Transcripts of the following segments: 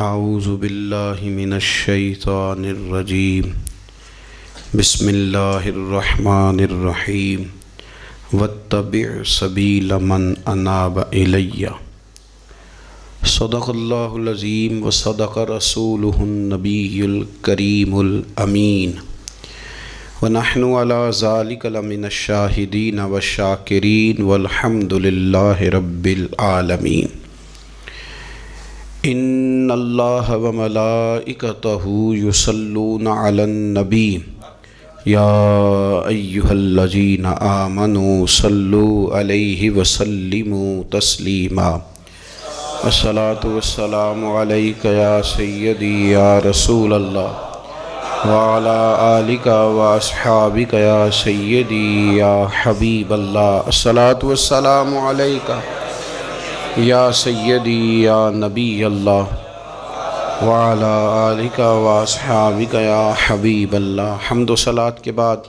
اعوذ باللہ من الشیطان الرجیم بسم اللہ الرحمن الرحیم واتبع سبیل من اناب الی صدق اللہ العظیم وصدق رسولہ النبی الکریم الامین ونحن علی ذلک لمن الشاہدین والشاکرین والحمد للہ رب العالمین۔ ان اللہ وملائکتہ یصلون علی النبی یا ایہا الذین آمنوا صلوا علیہ وسلموا تسلیما۔ الصلاۃ والسلام علیک یا سیدی یا رسول اللہ وعلی آلک واصحابک یا سیدی یا حبیب اللہ۔ الصلاۃ والسلام علیک یا سیدی یا نبی اللہ وعلی آلک واصحابک یا حبیب اللہ۔ حمد و صلاۃ کے بعد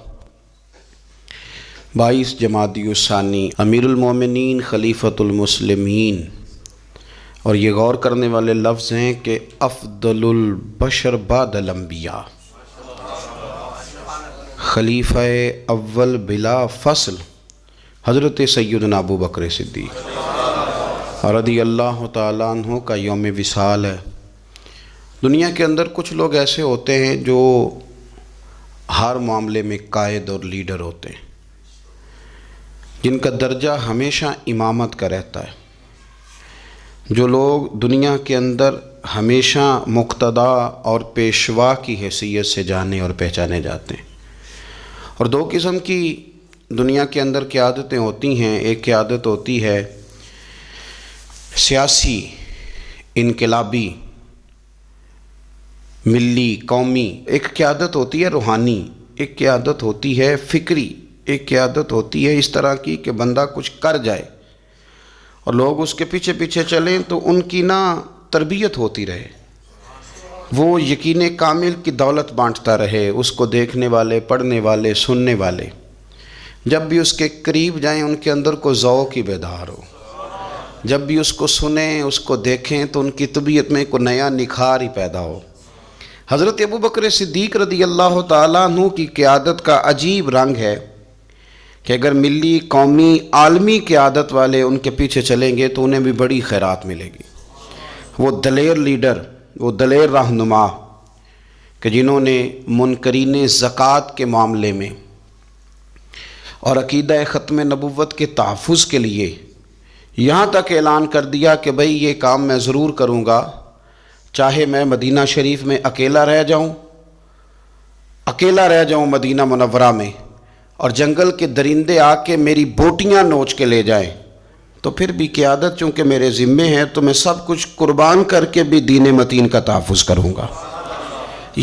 22 جمادی الثانی امیر المومنین خلیفۃ المسلمین، اور یہ غور کرنے والے لفظ ہیں کہ افضل البشر بعد الانبیاء، خلیفہ اول بلا فصل حضرت سیدنا ابو بکر صدیق رضی اللہ تعالیٰ عنہ کا یوم وصال ہے۔ دنیا کے اندر کچھ لوگ ایسے ہوتے ہیں جو ہر معاملے میں قائد اور لیڈر ہوتے ہیں، جن کا درجہ ہمیشہ امامت کا رہتا ہے، جو لوگ دنیا کے اندر ہمیشہ مقتدا اور پیشوا کی حیثیت سے جانے اور پہچانے جاتے ہیں۔ اور دو قسم کی دنیا کے اندر قیادتیں ہوتی ہیں۔ ایک قیادت ہوتی ہے سیاسی، انقلابی، ملی، قومی، ایک قیادت ہوتی ہے روحانی، ایک قیادت ہوتی ہے فکری، ایک قیادت ہوتی ہے اس طرح کی کہ بندہ کچھ کر جائے اور لوگ اس کے پیچھے پیچھے چلیں تو ان کی تربیت ہوتی رہے، وہ یقین کامل کی دولت بانٹتا رہے، اس کو دیکھنے والے، پڑھنے والے، سننے والے جب بھی اس کے قریب جائیں ان کے اندر کو ذوق ہی بیدار ہو، جب بھی اس کو سنیں، اس کو دیکھیں تو ان کی طبیعت میں کوئی نیا نکھار ہی پیدا ہو۔ حضرت ابو بکر صدیق رضی اللہ تعالیٰ عنہ کی قیادت کا عجیب رنگ ہے کہ اگر ملی، قومی، عالمی قیادت والے ان کے پیچھے چلیں گے تو انہیں بھی بڑی خیرات ملے گی۔ وہ دلیر لیڈر، وہ دلیر رہنما کہ جنہوں نے منکرین زکوٰۃ کے معاملے میں اور عقیدہ ختم نبوت کے تحفظ کے لیے یہاں تک اعلان کر دیا کہ بھئی یہ کام میں ضرور کروں گا، چاہے میں مدینہ شریف میں اکیلا رہ جاؤں مدینہ منورہ میں، اور جنگل کے درندے آ کے میری بوٹیاں نوچ کے لے جائیں، تو پھر بھی قیادت چونکہ میرے ذمے ہے تو میں سب کچھ قربان کر کے بھی دین متین کا تحفظ کروں گا۔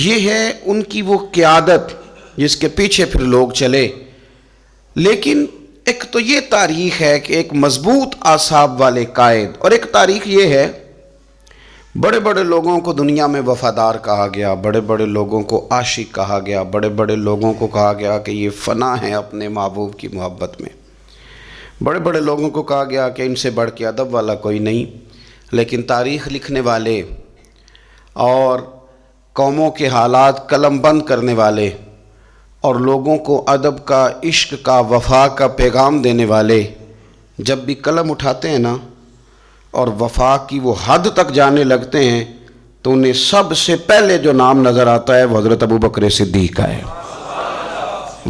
یہ ہے ان کی وہ قیادت جس کے پیچھے پھر لوگ چلے۔ لیکن ایک تو یہ تاریخ ہے کہ ایک مضبوط اعصاب والے قائد، اور ایک تاریخ یہ ہے بڑے بڑے لوگوں کو دنیا میں وفادار کہا گیا، بڑے بڑے لوگوں کو عاشق کہا گیا، بڑے بڑے لوگوں کو کہا گیا کہ یہ فنا ہے اپنے محبوب کی محبت میں، بڑے بڑے لوگوں کو کہا گیا کہ ان سے بڑھ کے ادب والا کوئی نہیں۔ لیکن تاریخ لکھنے والے اور قوموں کے حالات قلم بند کرنے والے اور لوگوں کو ادب کا، عشق کا، وفا کا پیغام دینے والے جب بھی قلم اٹھاتے ہیں اور وفا کی وہ حد تک جانے لگتے ہیں تو انہیں سب سے پہلے جو نام نظر آتا ہے وہ حضرت ابو بکر صدیق کا ہے۔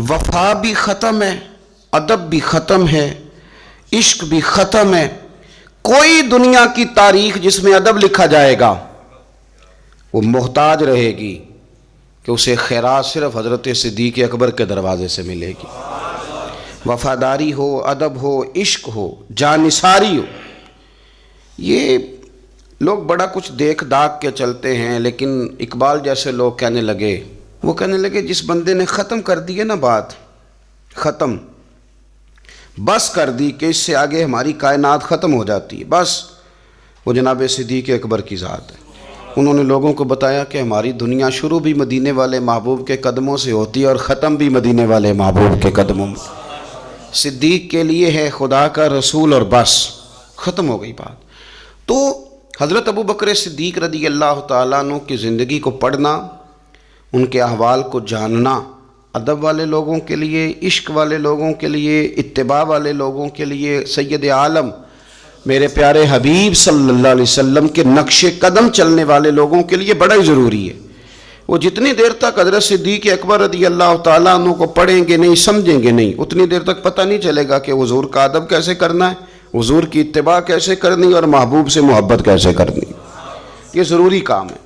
وفا بھی ختم ہے، ادب بھی ختم ہے، عشق بھی ختم ہے۔ کوئی دنیا کی تاریخ جس میں ادب لکھا جائے گا وہ محتاج رہے گی کہ اسے خیرات صرف حضرت صدیق اکبر کے دروازے سے ملے گی۔ وفاداری ہو، ادب ہو، عشق ہو، جانثاری ہو۔ یہ لوگ بڑا کچھ دیکھ داکھ کے چلتے ہیں، لیکن اقبال جیسے لوگ کہنے لگے جس بندے نے ختم کر دی ہے بات، ختم بس کر دی کہ اس سے آگے ہماری کائنات ختم ہو جاتی ہے، بس وہ جناب صدیق اکبر کی ذات ہے۔ انہوں نے لوگوں کو بتایا کہ ہماری دنیا شروع بھی مدینے والے محبوب کے قدموں سے ہوتی ہے اور ختم بھی مدینے والے محبوب کے قدموں میں۔ صدیق کے لیے ہے خدا کا رسول اور بس، ختم ہو گئی بات۔ تو حضرت ابو بکر صدیق رضی اللہ تعالیٰ عنہ کی زندگی کو پڑھنا، ان کے احوال کو جاننا ادب والے لوگوں کے لیے، عشق والے لوگوں کے لیے، اتباع والے لوگوں کے لیے، سید عالم میرے پیارے حبیب صلی اللہ علیہ وسلم کے نقش قدم چلنے والے لوگوں کے لیے بڑا ہی ضروری ہے۔ وہ جتنی دیر تک حضرت صدیق اکبر رضی اللہ تعالیٰ عنہ کو پڑھیں گے نہیں، سمجھیں گے نہیں، اتنی دیر تک پتہ نہیں چلے گا کہ حضور کا ادب کیسے کرنا ہے، حضور کی اتباع کیسے کرنی اور محبوب سے محبت کیسے کرنی۔ یہ ضروری کام ہے۔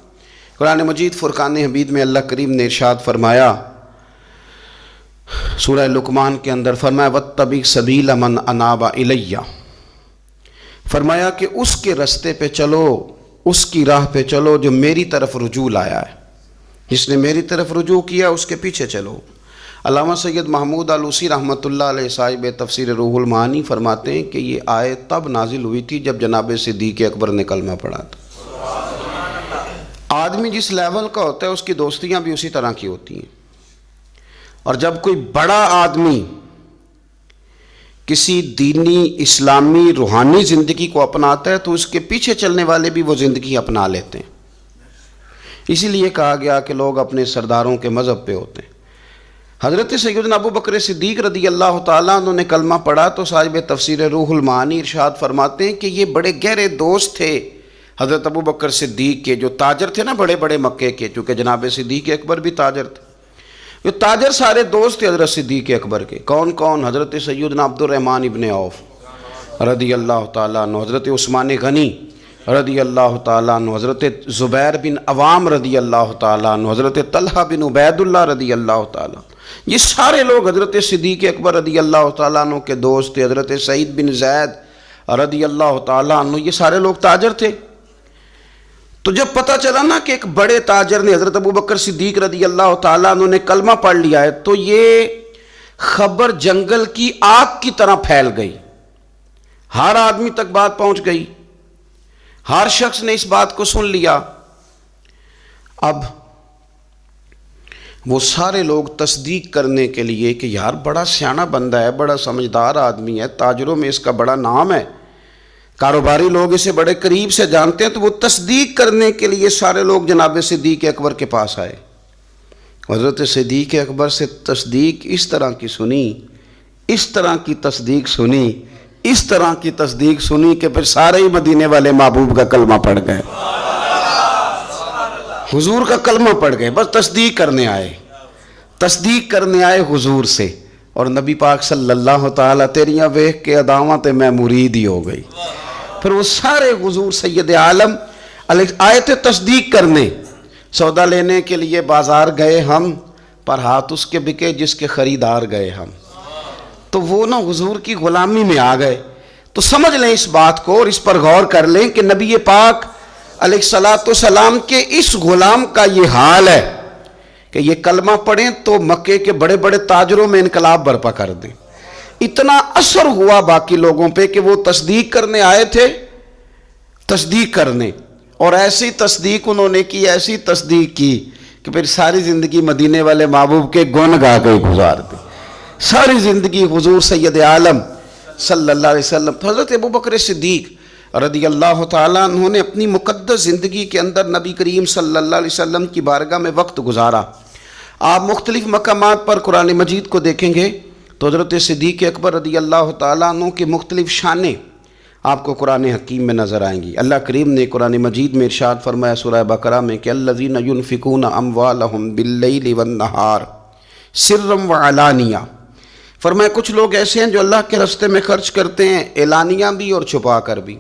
قرآن مجید فرقان حمید میں اللہ کریم نے ارشاد فرمایا، سورہ لقمان کے اندر فرمایا وَاتَّبِعْ سَبِيلَ مَنْ أَنَابَ إِلَيَّ، فرمایا کہ اس کے رستے پہ چلو، اس کی راہ پہ چلو جو میری طرف رجوع لایا ہے، جس نے میری طرف رجوع کیا اس کے پیچھے چلو۔ علامہ سید محمود آلوسی رحمۃ اللہ علیہ صاحب تفسیر روح المعانی فرماتے ہیں کہ یہ آیت تب نازل ہوئی تھی جب جناب صدیق اکبر نے کلمہ پڑھا تھا۔ آدمی جس لیول کا ہوتا ہے اس کی دوستیاں بھی اسی طرح کی ہوتی ہیں، اور جب کوئی بڑا آدمی کسی دینی اسلامی روحانی زندگی کو اپناتا ہے تو اس کے پیچھے چلنے والے بھی وہ زندگی اپنا لیتے ہیں۔ اسی لیے کہا گیا کہ لوگ اپنے سرداروں کے مذہب پہ ہوتے ہیں۔ حضرت سیدنا ابو بکر صدیق رضی اللہ تعالیٰ عنہ نے کلمہ پڑھا تو صاحب تفسیر روح المعانی ارشاد فرماتے ہیں کہ یہ بڑے گہرے دوست تھے حضرت ابو بکر صدیق کے، جو تاجر تھے نا بڑے بڑے مکے کے، چونکہ جناب صدیق اکبر بھی تاجر تھے، یہ تاجر سارے دوست تھے حضرت صدیق اکبر کے۔ کون کون؟ حضرت سیدنا عبد الرحمن ابن عوف رضی اللہ تعالیٰ عنہ، حضرت عثمان غنی رضی اللہ تعالیٰ عنہ، حضرت زبیر بن عوام رضی اللہ تعالیٰ عنہ، حضرت طلحہ بن عبید اللہ رضی اللہ تعالیٰ عنہ، یہ سارے لوگ حضرت صدیق اکبر رضی اللہ تعالیٰ عنہ کے دوست تھے۔ حضرت سعید بن زید رضی اللہ تعالیٰ عنہ، یہ سارے لوگ تاجر تھے۔ تو جب پتہ چلا نا کہ ایک بڑے تاجر نے، حضرت ابو بکر صدیق رضی اللہ تعالیٰ عنہ نے کلمہ پڑھ لیا ہے، تو یہ خبر جنگل کی آگ کی طرح پھیل گئی، ہر آدمی تک بات پہنچ گئی، ہر شخص نے اس بات کو سن لیا۔ اب وہ سارے لوگ تصدیق کرنے کے لیے کہ یار بڑا سیانہ بندہ ہے، بڑا سمجھدار آدمی ہے، تاجروں میں اس کا بڑا نام ہے، کاروباری لوگ اسے بڑے قریب سے جانتے ہیں، تو وہ تصدیق کرنے کے لیے سارے لوگ جناب صدیق اکبر کے پاس آئے۔ حضرت صدیق اکبر سے تصدیق اس طرح کی سنی، اس طرح کی تصدیق سنی، اس طرح کی تصدیق سنی کہ پھر سارے ہی مدینے والے محبوب کا کلمہ پڑھ گئے، حضور کا کلمہ پڑھ گئے، بس تصدیق کرنے آئے، تصدیق کرنے آئے حضور سے۔ اور نبی پاک صلی اللہ تعالیٰ تیریاں ویکھ کے اداواں تے میں مرید ہی ہو گئی۔ پھر وہ سارے حضور سید عالم آئے تھے تصدیق کرنے، سودا لینے کے لیے بازار گئے ہم، پر ہاتھ اس کے بکے جس کے خریدار گئے ہم۔ تو وہ نا حضور کی غلامی میں آ گئے۔ تو سمجھ لیں اس بات کو اور اس پر غور کر لیں کہ نبی پاک علیہ الصلاۃ والسلام کے اس غلام کا یہ حال ہے کہ یہ کلمہ پڑھیں تو مکے کے بڑے بڑے تاجروں میں انقلاب برپا کر دیں۔ اتنا اثر ہوا باقی لوگوں پہ کہ وہ تصدیق کرنے آئے تھے، تصدیق کرنے، اور ایسی تصدیق انہوں نے کی، ایسی تصدیق کی کہ پھر ساری زندگی مدینے والے محبوب کے گن گا کے گزار دی، ساری زندگی حضور سید عالم صلی اللہ علیہ وسلم۔ تو حضرت ابو بکر صدیق رضی اللہ تعالیٰ عنہ نے اپنی مقدس زندگی کے اندر نبی کریم صلی اللہ علیہ وسلم کی بارگاہ میں وقت گزارا۔ آپ مختلف مقامات پر قرآن مجید کو دیکھیں گے تو حضرت صدیق اکبر رضی اللہ تعالیٰ عنہ کی مختلف شانیں آپ کو قرآن حکیم میں نظر آئیں گی۔ اللہ کریم نے قرآن مجید میں ارشاد فرمایا سورہ بقرہ میں کہ الذین ينفقون اموالهم باللیل والنہار سرا وعلانیہ، فرمایا کچھ لوگ ایسے ہیں جو اللہ کے راستے میں خرچ کرتے ہیں، اعلانیہ بھی اور چھپا کر بھی۔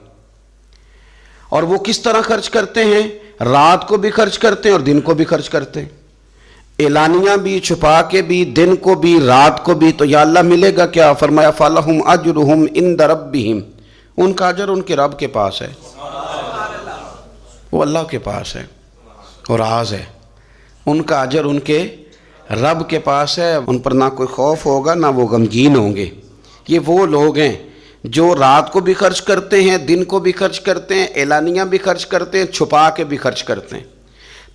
اور وہ کس طرح خرچ کرتے ہیں؟ رات کو بھی خرچ کرتے ہیں اور دن کو بھی خرچ کرتے ہیں، اعلانیہ بھی، چھپا کے بھی، دن کو بھی، رات کو بھی۔ تو یا اللہ ملے گا کیا؟ فرمایا فَلَهُمْ أَجْرُهُمْ عِنْدَ رَبِّهِمْ، ان کا اجر ان کے رب کے پاس ہے، وہ اللہ کے پاس ہے اور راز ہے، ان کا اجر ان کے رب کے پاس ہے، ان پر نہ کوئی خوف ہوگا نہ وہ غمگین ہوں گے۔ یہ وہ لوگ ہیں جو رات کو بھی خرچ کرتے ہیں، دن کو بھی خرچ کرتے ہیں، اعلانیہ بھی خرچ کرتے ہیں، چھپا کے بھی خرچ کرتے ہیں۔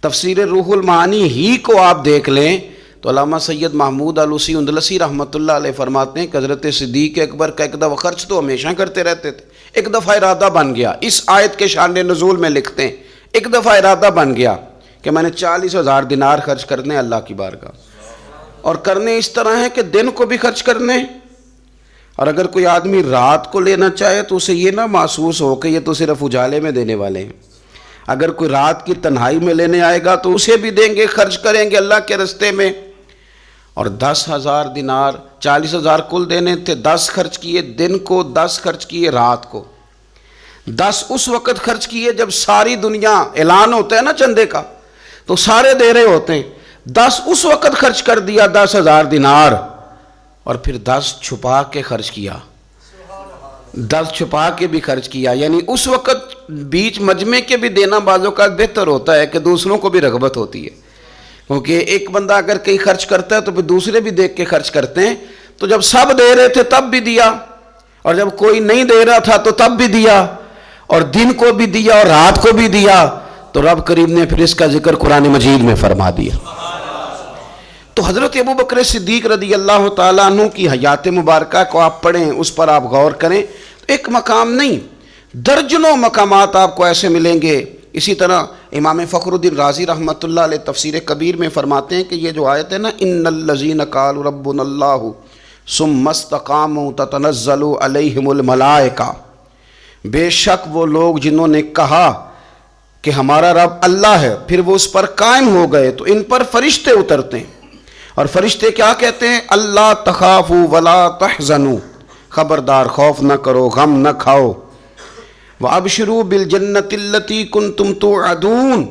تفسیر روح المعانی ہی کو آپ دیکھ لیں تو علامہ سید محمود آلوسی اندلسی رحمۃ اللہ علیہ فرماتے ہیں کہ حضرت صدیق اکبر کا ایک دفعہ خرچ تو ہمیشہ کرتے رہتے تھے، ایک دفعہ ارادہ بن گیا، اس آیت کے شان نزول میں لکھتے ہیں ایک دفعہ ارادہ بن گیا کہ میں نے 40,000 دینار خرچ کرنے اللہ کی بارگاہ، اور کرنے اس طرح ہے کہ دن کو بھی خرچ کرنے، اور اگر کوئی آدمی رات کو لینا چاہے تو اسے یہ نہ محسوس ہو کہ یہ تو صرف اجالے میں دینے والے ہیں، اگر کوئی رات کی تنہائی میں لینے آئے گا تو اسے بھی دیں گے، خرچ کریں گے اللہ کے راستے میں۔ اور 10,000 دینار، 40,000 کل دینے تھے، 10 خرچ کیے دن کو، 10 خرچ کیے رات کو، 10 اس وقت خرچ کیے جب ساری دنیا اعلان ہوتا ہے نا چندے کا تو سارے دے رہے ہوتے ہیں، 10 اس وقت خرچ کر دیا 10,000 دینار، اور پھر 10 چھپا کے خرچ کیا، 10 چھپا کے بھی خرچ کیا، یعنی اس وقت بیچ مجمع کے بھی دینا بعضوں کا بہتر ہوتا ہے کہ دوسروں کو بھی رغبت ہوتی ہے، کیونکہ ایک بندہ اگر کہیں خرچ کرتا ہے تو پھر دوسرے بھی دیکھ کے خرچ کرتے ہیں، تو جب سب دے رہے تھے تب بھی دیا، اور جب کوئی نہیں دے رہا تھا تو تب بھی دیا، اور دن کو بھی دیا اور رات کو بھی دیا، تو رب کریم نے پھر اس کا ذکر قرآن مجید میں فرما دیا۔ تو حضرت ابوبکر صدیق رضی اللہ تعالیٰ عنہ کی حیات مبارکہ کو آپ پڑھیں، اس پر آپ غور کریں، ایک مقام نہیں درجنوں مقامات آپ کو ایسے ملیں گے۔ اسی طرح امام فخر الدین رازی رحمۃ اللہ علیہ تفسیر کبیر میں فرماتے ہیں کہ یہ جو آیت ہے نا، ان الذین قالوا ربنا اللہ ثم استقاموا تتنزل علیہم الملائکہ، بے شک وہ لوگ جنہوں نے کہا کہ ہمارا رب اللہ ہے پھر وہ اس پر قائم ہو گئے تو ان پر فرشتے اترتے ہیں، اور فرشتے کیا کہتے ہیں؟ اللہ تخافوا ولا تحزنوا، خبردار خوف نہ کرو، غم نہ کھاؤ، وَأَبْشِرُوا بِالْجَنَّةِ الَّتِي كُنْتُمْ تُوعَدُونَ،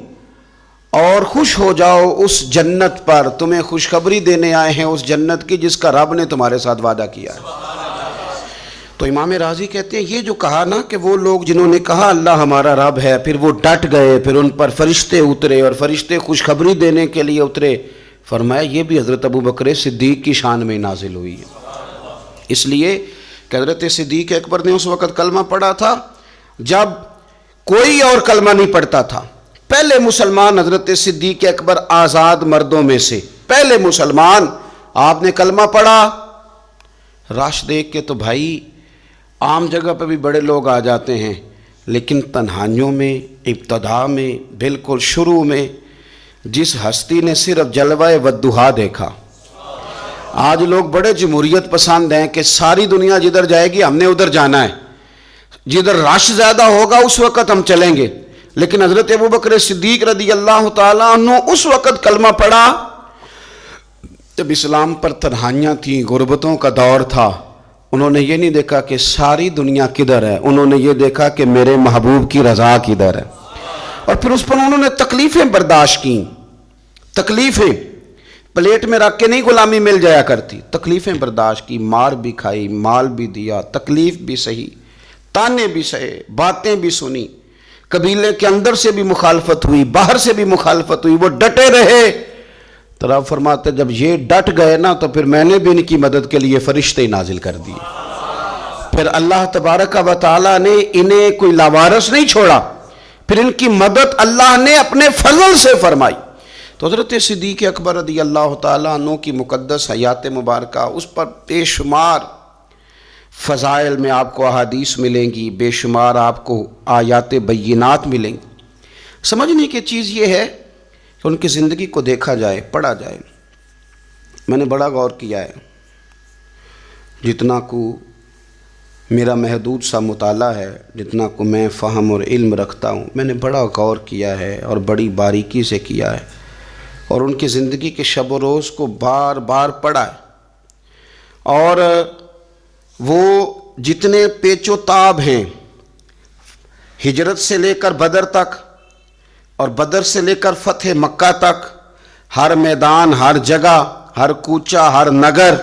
اور خوش ہو جاؤ اس جنت پر، تمہیں خوشخبری دینے آئے ہیں اس جنت کی جس کا رب نے تمہارے ساتھ وعدہ کیا ہے۔ تو امام راضی کہتے ہیں یہ جو کہا نا کہ وہ لوگ جنہوں نے کہا اللہ ہمارا رب ہے پھر وہ ڈٹ گئے، پھر ان پر فرشتے اترے اور فرشتے خوشخبری دینے کے لیے اترے، فرمایا یہ بھی حضرت ابوبکر صدیق کی شان میں نازل ہوئی ہے۔ اس لیے کہ حضرت صدیق اکبر نے اس وقت کلمہ پڑھا تھا جب کوئی اور کلمہ نہیں پڑھتا تھا، پہلے مسلمان حضرت صدیق اکبر آزاد مردوں میں سے پہلے مسلمان، آپ نے کلمہ پڑھا، رش دیکھ کے تو بھائی عام جگہ پہ بھی بڑے لوگ آ جاتے ہیں، لیکن تنہائیوں میں ابتدا میں بالکل شروع میں جس ہستی نے صرف جلوہ والضحیٰ دیکھا، آج لوگ بڑے جمہوریت پسند ہیں کہ ساری دنیا جدھر جائے گی ہم نے ادھر جانا ہے، جدھر رش زیادہ ہوگا اس وقت ہم چلیں گے، لیکن حضرت ابوبکر صدیق رضی اللہ تعالیٰ عنہ اس وقت کلمہ پڑھا جب اسلام پر تنہائیاں تھیں، غربتوں کا دور تھا، انہوں نے یہ نہیں دیکھا کہ ساری دنیا کدھر ہے، انہوں نے یہ دیکھا کہ میرے محبوب کی رضا کدھر ہے، اور پھر اس پر انہوں نے تکلیفیں برداشت کیں، تکلیفیں پلیٹ میں رکھ کے نہیں غلامی مل جایا کرتی، تکلیفیں برداشت کی، مار بھی کھائی، مال بھی دیا، تکلیف بھی سہی، تانے بھی سہے، باتیں بھی سنی، قبیلے کے اندر سے بھی مخالفت ہوئی، باہر سے بھی مخالفت ہوئی، وہ ڈٹے رہے۔ تو رب فرماتے جب یہ ڈٹ گئے نا تو پھر میں نے بھی ان کی مدد کے لیے فرشتے نازل کر دیے، پھر اللہ تبارک و تعالیٰ نے انہیں کوئی لاوارث نہیں چھوڑا، پھر ان کی مدد اللہ نے اپنے فضل سے فرمائی۔ تو حضرت صدیق اکبر رضی اللہ تعالیٰ عنہ کی مقدس حیات مبارکہ، اس پر بے شمار فضائل میں آپ کو احادیث ملیں گی، بے شمار آپ کو آیات بینات ملیں گی۔ سمجھنے کی چیز یہ ہے کہ ان کی زندگی کو دیکھا جائے، پڑھا جائے۔ میں نے بڑا غور کیا ہے، جتنا کو میرا محدود سا مطالعہ ہے، جتنا کو میں فہم اور علم رکھتا ہوں، میں نے بڑا غور کیا ہے اور بڑی باریکی سے کیا ہے، اور ان کی زندگی کے شب و روز کو بار بار پڑھا ہے، اور وہ جتنے پیچ و تاب ہیں ہجرت سے لے کر بدر تک اور بدر سے لے کر فتح مکہ تک، ہر میدان، ہر جگہ، ہر کوچہ، ہر نگر،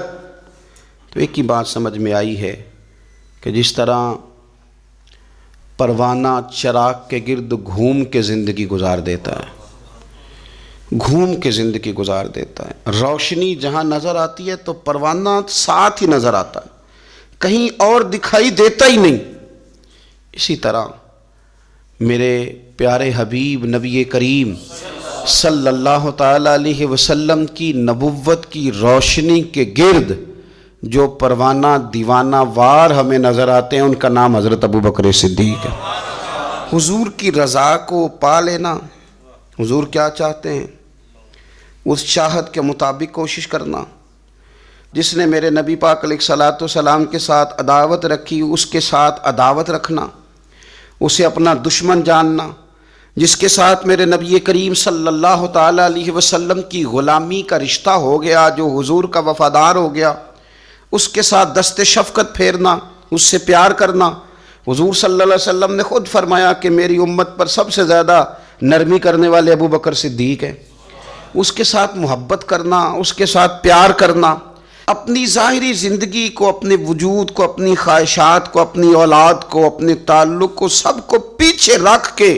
تو ایک ہی بات سمجھ میں آئی ہے کہ جس طرح پروانہ چراغ کے گرد گھوم کے زندگی گزار دیتا ہے، گھوم کے زندگی گزار دیتا ہے، روشنی جہاں نظر آتی ہے تو پروانہ ساتھ ہی نظر آتا ہے، کہیں اور دکھائی دیتا ہی نہیں۔ اسی طرح میرے پیارے حبیب نبی کریم صلی اللہ تعالیٰ علیہ وسلم کی نبوت کی روشنی کے گرد جو پروانہ دیوانہ وار ہمیں نظر آتے ہیں ان کا نام حضرت ابو بکر صدیق ہے۔ حضور کی رضا کو پا لینا، حضور کیا چاہتے ہیں اس چاہت کے مطابق کوشش کرنا۔ جس نے میرے نبی پاک علیہ الصلوۃ والسلام کے ساتھ عداوت رکھی اس کے ساتھ عداوت رکھنا، اسے اپنا دشمن جاننا۔ جس کے ساتھ میرے نبی کریم صلی اللہ تعالیٰ علیہ وسلم کی غلامی کا رشتہ ہو گیا، جو حضور کا وفادار ہو گیا، اس کے ساتھ دست شفقت پھیرنا، اس سے پیار کرنا۔ حضور صلی اللہ علیہ وسلم نے خود فرمایا کہ میری امت پر سب سے زیادہ نرمی کرنے والے ابو بکر صدیق ہیں۔ اس کے ساتھ محبت کرنا، اس کے ساتھ پیار کرنا، اپنی ظاہری زندگی کو، اپنے وجود کو، اپنی خواہشات کو، اپنی اولاد کو، اپنے تعلق کو، سب کو پیچھے رکھ کے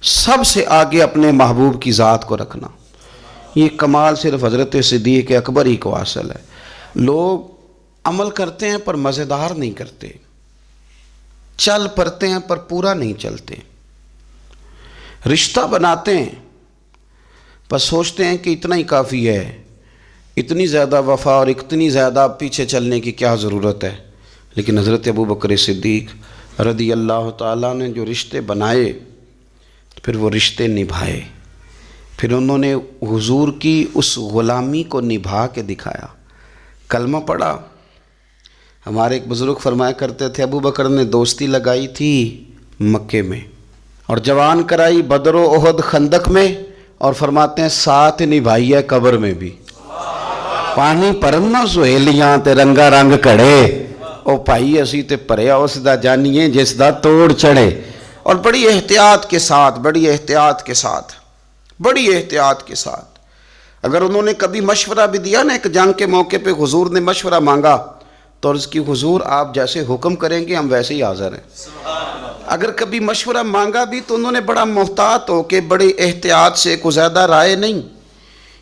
سب سے آگے اپنے محبوب کی ذات کو رکھنا۔ یہ کمال صرف حضرت صدیق اکبر ہی کو حاصل ہے۔ لوگ عمل کرتے ہیں پر مزیدار نہیں کرتے، چل پڑتے ہیں پر پورا نہیں چلتے، رشتہ بناتے ہیں پر سوچتے ہیں کہ اتنا ہی کافی ہے، اتنی زیادہ وفا اور اتنی زیادہ پیچھے چلنے کی کیا ضرورت ہے۔ لیکن حضرت ابو بکر صدیق رضی اللہ تعالیٰ نے جو رشتے بنائے، پھر وہ رشتے نبھائے، پھر انہوں نے حضور کی اس غلامی کو نبھا کے دکھایا۔ کلمہ پڑھا۔ ہمارے ایک بزرگ فرمایا کرتے تھے ابو بکر نے دوستی لگائی تھی مکے میں اور جوان کرائی بدر و احد خندق میں، اور فرماتے ہیں ساتھ نبھائی ہے قبر میں بھی۔ پانی پرنا سہیلیاں تے رنگا رنگ کڑے، او بھائی اسی تے پریا اس دا جانیے جس دا توڑ چڑھے۔ اور بڑی احتیاط کے ساتھ، بڑی احتیاط کے ساتھ، بڑی احتیاط کے ساتھ، اگر انہوں نے کبھی مشورہ بھی دیا نا، ایک جنگ کے موقع پہ حضور نے مشورہ مانگا تو عرض کی حضور آپ جیسے حکم کریں گے ہم ویسے ہی حاضر ہیں۔ اگر کبھی مشورہ مانگا بھی تو انہوں نے بڑا محتاط ہو کے بڑے احتیاط سے، کوئی زیادہ رائے نہیں،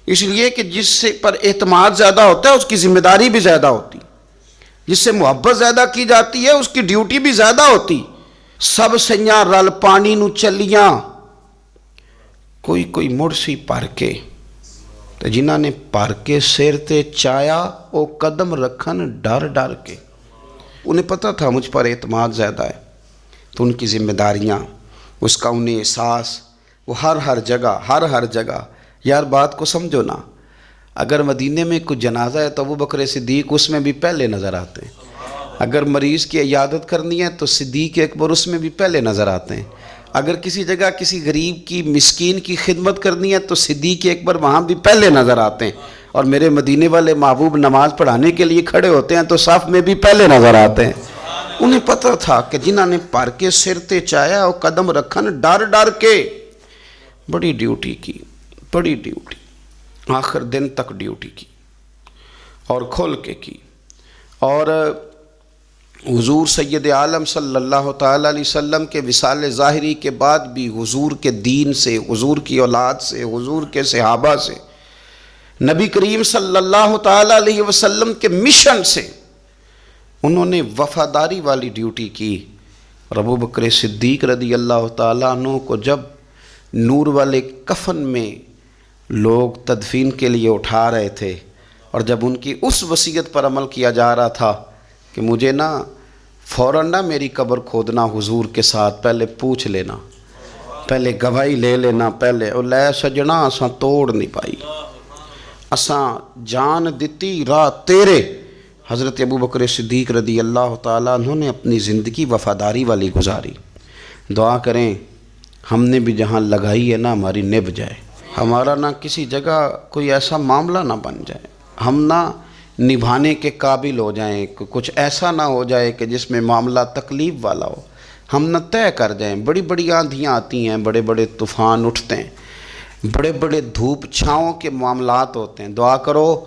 اس لیے کہ جس سے پر اعتماد زیادہ ہوتا ہے اس کی ذمہ داری بھی زیادہ ہوتی، جس سے محبت زیادہ کی جاتی ہے اس کی ڈیوٹی بھی زیادہ ہوتی۔ سب سیاں رل پانی نو چلیاں، کوئی مڑ سی پر کے، تو جنہاں نے پر کے سیر تے چایا او قدم رکھن ڈر ڈر کے۔ انہیں پتہ تھا مجھ پر اعتماد زیادہ ہے، تو ان کی ذمہ داریاں، اس کا انہیں احساس، وہ ہر جگہ۔ یار بات کو سمجھو نا، اگر مدینے میں کوئی جنازہ ہے تو ابو بکر صدیق اس میں بھی پہلے نظر آتے ہیں۔ اگر مریض کی عیادت کرنی ہے تو صدیق اکبر اس میں بھی پہلے نظر آتے ہیں۔ اگر کسی جگہ کسی غریب کی، مسکین کی خدمت کرنی ہے تو صدیق اکبر وہاں بھی پہلے نظر آتے ہیں۔ اور میرے مدینے والے محبوب نماز پڑھانے کے لیے کھڑے ہوتے ہیں تو صف میں بھی پہلے نظر آتے ہیں۔ انہیں پتہ تھا کہ جنہاں نے پر کے سر تے چایا اور قدم رکھن ڈر ڈر کے، بڑی ڈیوٹی کی، بڑی ڈیوٹی، آخر دن تک ڈیوٹی کی اور کھول کے کی۔ اور حضور سید عالم صلی اللہ تعالیٰ علیہ وسلم کے وصال ظاہری کے بعد بھی حضور کے دین سے، حضور کی اولاد سے، حضور کے صحابہ سے، نبی کریم صلی اللہ تعالیٰ علیہ وسلم کے مشن سے انہوں نے وفاداری والی ڈیوٹی کی۔ اور ابو بکر صدیق رضی اللہ تعالیٰ عنہ کو جب نور والے کفن میں لوگ تدفین کے لیے اٹھا رہے تھے، اور جب ان کی اس وصیت پر عمل کیا جا رہا تھا کہ مجھے نا فوراً نہ میری قبر کھودنا حضور کے ساتھ، پہلے پوچھ لینا، پہلے گواہی لے لینا، پہلے او لے سجنا اساں توڑ نہیں پائی، اساں جان دیتی راہ تیرے۔ حضرت ابو بکر صدیق رضی اللہ تعالیٰ عنہ نے اپنی زندگی وفاداری والی گزاری۔ دعا کریں ہم نے بھی جہاں لگائی ہے نا ہماری نبھ جائے، ہمارا نہ کسی جگہ کوئی ایسا معاملہ نہ بن جائے، ہم نہ نبھانے کے قابل ہو جائیں، کچھ ایسا نہ ہو جائے کہ جس میں معاملہ تکلیف والا ہو، ہم نہ طے کر جائیں۔ بڑی بڑی آندھیاں آتی ہیں، بڑے بڑے طوفان اٹھتے ہیں، بڑے بڑے دھوپ چھاؤں کے معاملات ہوتے ہیں۔ دعا کرو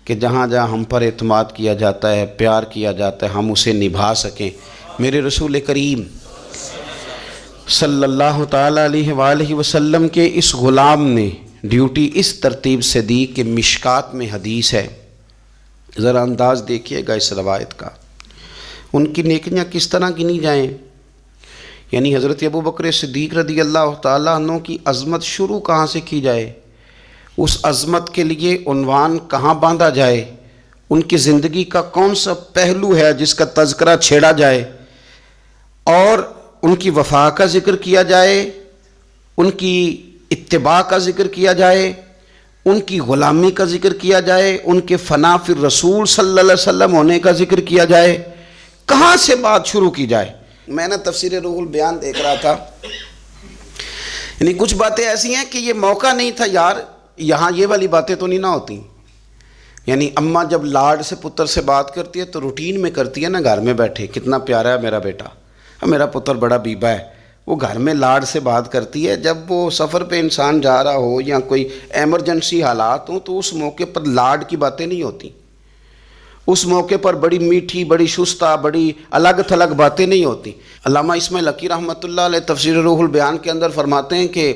کہ جہاں جہاں ہم پر اعتماد کیا جاتا ہے، پیار کیا جاتا ہے، ہم اسے نبھا سکیں۔ میرے رسول کریم صلی اللہ تعالیٰ علیہ وآلہ وسلم کے اس غلام نے ڈیوٹی اس ترتیب سے دی کہ مشکات میں حدیث ہے، ذرا انداز دیکھیے گا اس روایت کا، ان کی نیکیاں کس طرح گنی جائیں۔ یعنی حضرت ابو بکر صدیق رضی اللہ تعالیٰ عنہ کی عظمت شروع کہاں سے کی جائے، اس عظمت کے لیے عنوان کہاں باندھا جائے، ان کی زندگی کا کون سا پہلو ہے جس کا تذکرہ چھیڑا جائے اور ان کی وفا کا ذکر کیا جائے، ان کی اتباع کا ذکر کیا جائے، ان کی غلامی کا ذکر کیا جائے، ان کے فنا فی الرسول صلی اللہ علیہ وسلم ہونے کا ذکر کیا جائے، کہاں سے بات شروع کی جائے؟ میں نے تفسیر روح البیان دیکھ رہا تھا، یعنی کچھ باتیں ایسی ہیں کہ یہ موقع نہیں تھا یار، یہاں یہ والی باتیں تو نہیں نہ ہوتی. یعنی اماں جب لاڈ سے پتر سے بات کرتی ہے تو روٹین میں کرتی ہے نا، گھر میں بیٹھے کتنا پیارا ہے میرا بیٹا، میرا پتر بڑا بیبا ہے، وہ گھر میں لاڈ سے بات کرتی ہے. جب وہ سفر پہ انسان جا رہا ہو یا کوئی ایمرجنسی حالات ہوں تو اس موقع پر لاڈ کی باتیں نہیں ہوتی، اس موقع پر بڑی میٹھی، بڑی شستہ، بڑی الگ تھلگ باتیں نہیں ہوتی. علامہ اسماعیل حقی رحمۃ اللہ علیہ تفسیر روح البیان کے اندر فرماتے ہیں کہ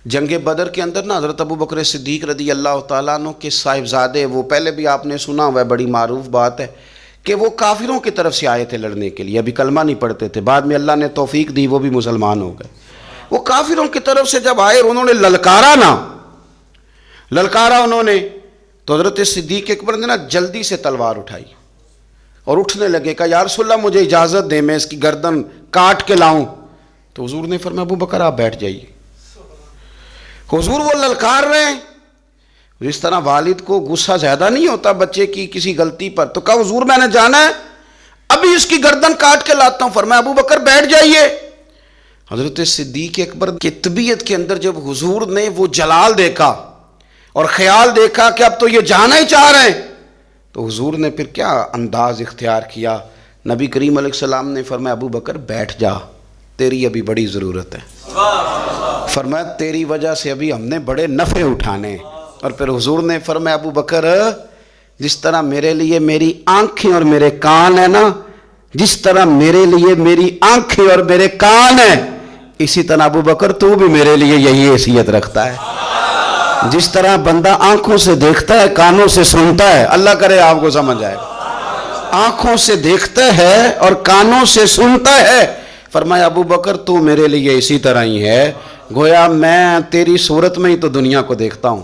جنگ بدر کے اندر نا حضرت ابو بکر صدیق رضی اللہ تعالیٰ عنہ کے صاحبزادے، وہ پہلے بھی آپ نے سنا ہوا ہے، بڑی معروف بات ہے کہ وہ کافروں کی طرف سے آئے تھے لڑنے کے لیے، ابھی کلمہ نہیں پڑھتے تھے، بعد میں اللہ نے توفیق دی وہ بھی مسلمان ہو گئے. وہ کافروں کی طرف سے جب آئے انہوں نے للکارا انہوں نے، تو حضرت صدیق اکبر نے نا جلدی سے تلوار اٹھائی اور اٹھنے لگے، کہا یا رسول اللہ مجھے اجازت دیں میں اس کی گردن کاٹ کے لاؤں. تو حضور نے فرمایا ابو بکر آپ بیٹھ جائیے. حضور وہ للکار رہے ہیں، جس طرح والد کو غصہ زیادہ نہیں ہوتا بچے کی کسی غلطی پر، تو کہا حضور میں نے جانا ہے، ابھی اس کی گردن کاٹ کے لاتا ہوں. فرمایا ابو بکر بیٹھ جائیے. حضرت صدیق اکبر کی طبیعت کے اندر جب حضور نے وہ جلال دیکھا اور خیال دیکھا کہ اب تو یہ جانا ہی چاہ رہے ہیں، تو حضور نے پھر کیا انداز اختیار کیا. نبی کریم علیہ السلام نے فرمایا ابو بکر بیٹھ جا، تیری ابھی بڑی ضرورت ہے. فرمایا تیری وجہ سے ابھی ہم نے بڑے نفع اٹھانے. اور پھر حضور نے فرمایا ابو بکر جس طرح میرے لیے میری آنکھیں اور میرے کان ہیں نا، جس طرح میرے لیے میری آنکھیں اور میرے کان ہیں، اسی طرح ابو بکر تو بھی میرے لیے یہی حیثیت رکھتا ہے. جس طرح بندہ آنکھوں سے دیکھتا ہے کانوں سے سنتا ہے، اللہ کرے آپ کو سمجھ آئے، آنکھوں سے دیکھتا ہے اور کانوں سے سنتا ہے. فرمایا ابو بکر تو میرے لیے اسی طرح ہی ہے، گویا میں تیری صورت میں ہی تو دنیا کو دیکھتا ہوں.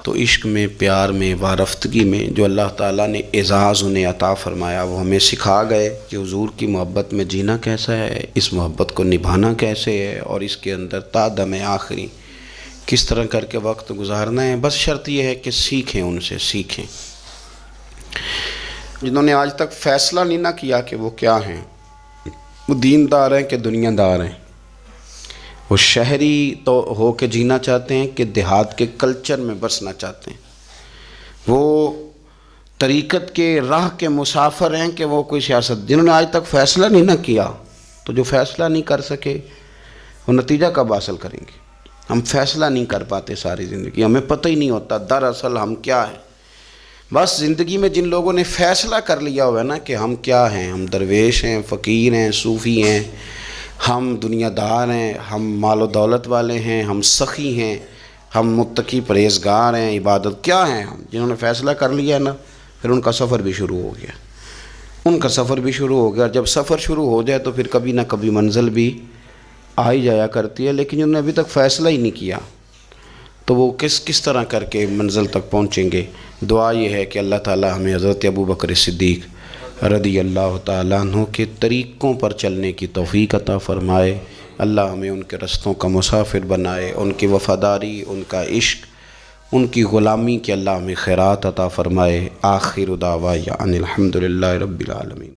تو عشق میں، پیار میں، وارفتگی میں جو اللہ تعالیٰ نے اعزاز انہیں عطا فرمایا وہ ہمیں سکھا گئے کہ حضور کی محبت میں جینا کیسا ہے، اس محبت کو نبھانا کیسے ہے، اور اس کے اندر تا دم آخری کس طرح کر کے وقت گزارنا ہے. بس شرط یہ ہے کہ سیکھیں، ان سے سیکھیں. جنہوں نے آج تک فیصلہ نہیں نہ کیا کہ وہ کیا ہیں، وہ دیندار ہیں کہ دنیا دار ہیں، وہ شہری تو ہو کے جینا چاہتے ہیں کہ دیہات کے کلچر میں بسنا چاہتے ہیں، وہ طریقت کے راہ کے مسافر ہیں کہ وہ کوئی سیاست. جنہوں نے آج تک فیصلہ نہیں نہ کیا تو جو فیصلہ نہیں کر سکے وہ نتیجہ کب حاصل کریں گے؟ ہم فیصلہ نہیں کر پاتے ساری زندگی، ہمیں پتہ ہی نہیں ہوتا دراصل ہم کیا ہیں. بس زندگی میں جن لوگوں نے فیصلہ کر لیا ہوا ہے نا کہ ہم کیا ہیں، ہم درویش ہیں، فقیر ہیں، صوفی ہیں، ہم دنیا دار ہیں، ہم مال و دولت والے ہیں، ہم سخی ہیں، ہم متقی پرہیزگار ہیں، عبادت کیا ہیں ہم، جنہوں نے فیصلہ کر لیا ہے نا پھر ان کا سفر بھی شروع ہو گیا، ان کا سفر بھی شروع ہو گیا. جب سفر شروع ہو جائے تو پھر کبھی نہ کبھی منزل بھی آ ہی جایا کرتی ہے. لیکن جنہوں نے ابھی تک فیصلہ ہی نہیں کیا تو وہ کس طرح کر کے منزل تک پہنچیں گے. دعا یہ ہے کہ اللہ تعالی ہمیں حضرت ابو بکر صدیق رضی اللہ تعالیٰ عنہ کے طریقوں پر چلنے کی توفیق عطا فرمائے. اللہ ہمیں ان کے رستوں کا مسافر بنائے، ان کی وفاداری، ان کا عشق، ان کی غلامی کے اللہ ہمیں خیرات عطا فرمائے. آخر دعوانا ان الحمد للہ رب العالمین.